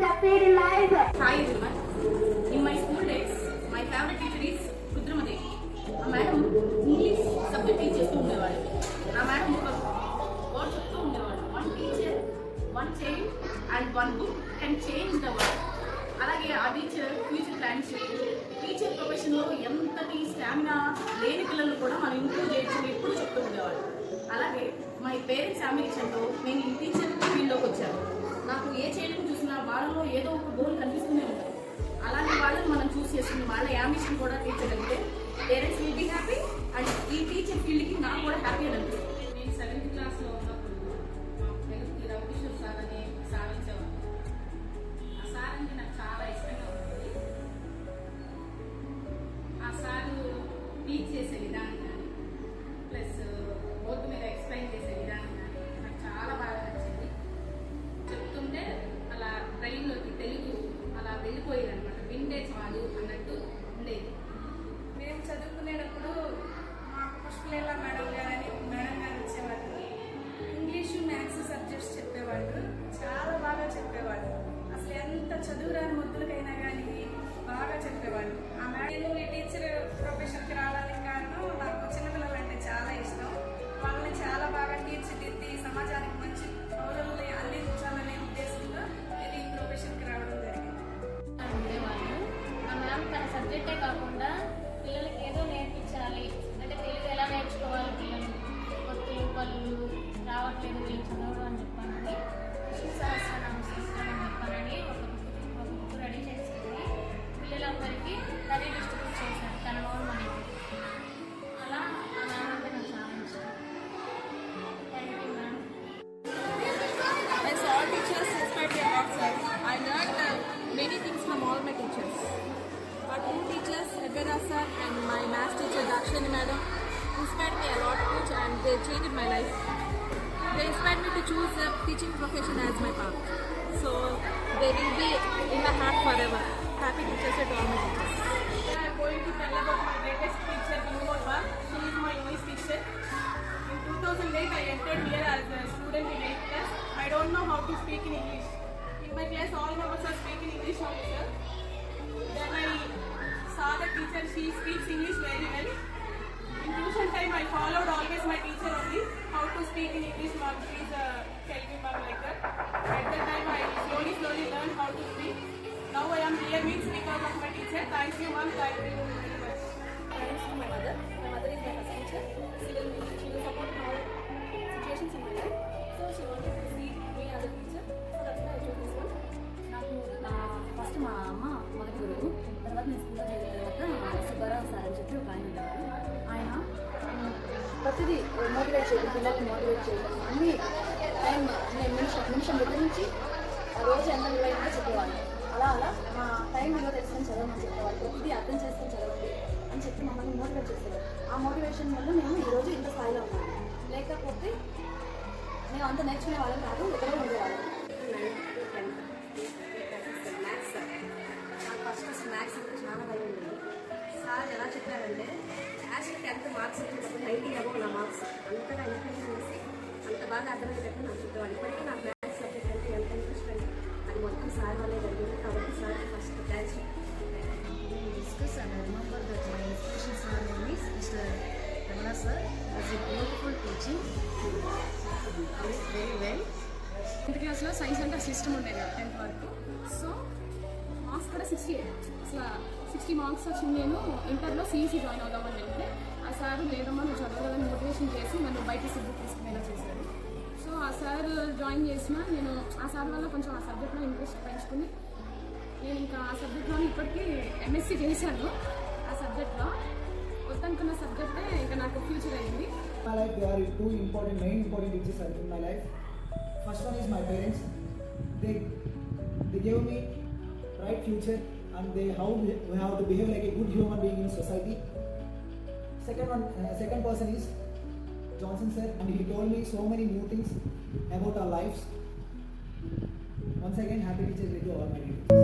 succeed in life. Hi everyone. In my school days, my favorite teacher is Rudramade. A madam English subject teach చేస్తూ ఉండేవాడు. ఆ madam ఒక word చెప్తూ ఉండేవాడు. One teacher, one child and one book can change the world. అలాగే ఆ teacher future plans teacher ప్రొఫెషన్లో ఎంతటి స్టామినా లేని పిల్లలు కూడా మనం ఇంప్రూవ్ చేయొచ్చు ఎప్పుడు చెప్తూ ఉండేవాడు. అలాగే మై పేరెంట్స్ అంబిషన్తో నేను ఈ టీచర్ ఫీల్డ్లోకి వచ్చాను. నాకు ఏ చైల్డ్ని చూసినా వాళ్ళలో ఏదో ఒక గోల్ కనిపిస్తూనే ఉంటుంది. అలాంటి వాళ్ళని మనం చూస్ చేసుకుని వాళ్ళ అంబిషన్ కూడా తీర్చగలిగితే parents will be happy and ఈ టీచర్ ఫీల్డ్కి నాకు కూడా హ్యాపీ అని అనిపిస్తుంది. నేను 7th క్లాస్లో ఉన్నప్పుడు మా తెలుగుకి రవికిషోర్ సార్ అనే సార్ ఇచ్చేవారు. ఆ సార్ అంటే నాకు చాలా ఇష్టంగా ఉంటుంది. ఆ సారు టీచ్ చేసే విధానం కానీ ప్లస్ బోర్డు మీద ఎక్స్ప్లెయిన్ చేసే విధానం కానీ నాకు చాలా బాగా నచ్చింది. చెప్తుంటే అలా బ్రెయిన్లోకి తెలుగు అలా వెళ్ళిపోయేది అనమాట. వింటే చాలు అన్నట్టు ఉండేది. మేము చదువుకునేటప్పుడు మాకు పుష్పలీల మేడం గారని మేడం గారు వచ్చేవాళ్ళు. ఇంగ్లీషు మ్యాథ్స్ సబ్జెక్ట్స్ చెప్పేవాళ్ళు. చాలా బాగా చెప్పేవాళ్ళు. అసలు ఎంత చదువురాని మొద్దులకైనా కానీ బాగా చెప్పేవాళ్ళు. ఆ మేడం ఈ టీచర్ ప్రొఫెషన్కి రావడానికి కారణం నాకు చిన్నపిల్లలు అంటే చాలా ఇష్టం. వాళ్ళని చాలా బాగా తీర్చిదిద్ది సమాజానికి మంచి పౌరుల్ని అందించాలనే ఉద్దేశంతో నేను ఈ ప్రొఫెషన్కి రావడం జరిగింది. ఉండేవాళ్ళు. ఆ మ్యామ్ తన సబ్జెక్టే కాకుండా పిల్లలకి ఏదో నేర్పించాలి అంటే తెలుగు ఎలా నేర్చుకోవాలి, పిల్లలు కొత్త వాళ్ళు రావట్లేదు వీళ్ళు చదవడం అని చెప్పానని విష్ణు సహస్రనామ స్తోత్రం అని చెప్పానని ఒక బుక్ రెడీ చేసుకుని పిల్లలందరికీ తనే డిస్ట్రిబ్యూట్ చేశాను తన ఓన్ మనీ. అలా ఆ మ్యామ్ అంటే నాకు చాలా ఇష్టం. Thank you ma'am. I saw teachers inspired me a lot, sir. I learned many things from all my teachers. But two teachers, Edwina sir and my maths teacher Dakshini madam, inspired me a lot too, and they changed my life. They inspired me to choose the teaching profession as my path. So they will be in my heart forever. Happy teachers to all my teachers. I am going to tell about my greatest teacher, Vinodva. She is my English teacher. In 2008, I entered here as a student in 8th class. I don't know how to speak in English. In my class, all members are speaking English only, sir. Then I saw the teacher, she speaks English very well. In tuition time, I followed always my teacher only, how to speak in English, ma'am, please tell me, ma'am, like that. At that time, I slowly learned how to speak. Now I am here means because of my teacher. Thank you, ma'am, thank you very much. Thanks to my mother. My mother is my first teacher. She will support in all situations in my life. So she wanted to see me as a teacher. So that's why I chose this one. నాకు first మా అమ్మ మొదటి గురువు. తర్వాత నేను స్కూల్లో చేరిన తర్వాత సుబ్బారావు సార్ అని చెప్పి ఒక ఆయన ఉన్నారు. ఆయన ప్రతిదీ మోటివేట్ చేయడం, పిల్లల్ని మోటివేట్ చేయడం అన్నీ టైం నిమిషం దగ్గర నుంచి రోజు ఎంత విలువైనా చెప్పేవాళ్ళు. అలా మా టైం విలువ తెలుసుకొని చదవమని చెప్పేవాళ్ళు. ప్రతిదీ అర్థం చేసుకొని చదవండి అని చెప్పి మమ్మల్ని మోటివేట్ చేసేవారు. ఆ మోటివేషన్ వల్ల మేము ఈరోజు ఇంత స్థాయిలో ఉన్నాము. లేకపోతే మేము అంత నేర్చుకునే వాళ్ళం కాదు, ఎక్కడో ఉండేవాళ్ళం. Maths sir. నాకు ఫస్ట్ మ్యాథ్స్ అంటే చాలా భయం ఉంది. సార్ ఎలా చెప్పారంటే యాక్చువల్ 10th మార్క్స్ వచ్చేటప్పుడు 90 అబౌవ్ నా మార్క్స్ అంతగా ఇంప్రెషన్ చేసి అంత బాగా అర్థమయ్యేటట్టు నాకు చెప్పేవాళ్ళు. ఇప్పటికీ నాకు మ్యాథ్స్ సబ్జెక్ట్ అంటే ఎంత ఇంట్రెస్ట్ అంటే అది మొత్తం సార్ వల్లే జరిగింది. కాబట్టి sir first thanks. Discuss and I remember that my inspiration sir name is Mr. Ramana sir. As a beautiful teaching, very well. 10th క్లాస్లో సైన్స్ అంటే సిస్టమ్ ఉండేది కదా 10th వరకు. సో మార్క్స్ కూడా 68. అసలు 60 మార్క్స్ వచ్చి నేను ఇంటర్లో సిఈసి జాయిన్ అవుదామని చెప్తే ఆ సార్ లేదమ్మా నువ్వు చదవలేదని మోటివేషన్ చేసి నన్ను బైపీసీ బుక్ తీసుకునేలా చేశారు. సో ఆ సార్ జాయిన్ చేసిన నేను ఆ సార్ వల్ల కొంచెం ఆ సబ్జెక్ట్లో ఇంట్రెస్ట్ పెంచుకుని నేను ఇంకా ఆ సబ్జెక్ట్లో ఇప్పటికీ ఎంఎస్సీ చేశాను. ఆ సబ్జెక్ట్లో వద్దనుకున్న సబ్జెక్టే ఇంకా నాకు ఫ్యూచర్ అయింది. My life, there are two main important teachers in my life. First one is my parents. They gave me bright future and they how we have to behave like a good human being in society. Second person is Johnson sir, and he told me so many new things about our lives. Once again, happy Teachers Day to all my teachers.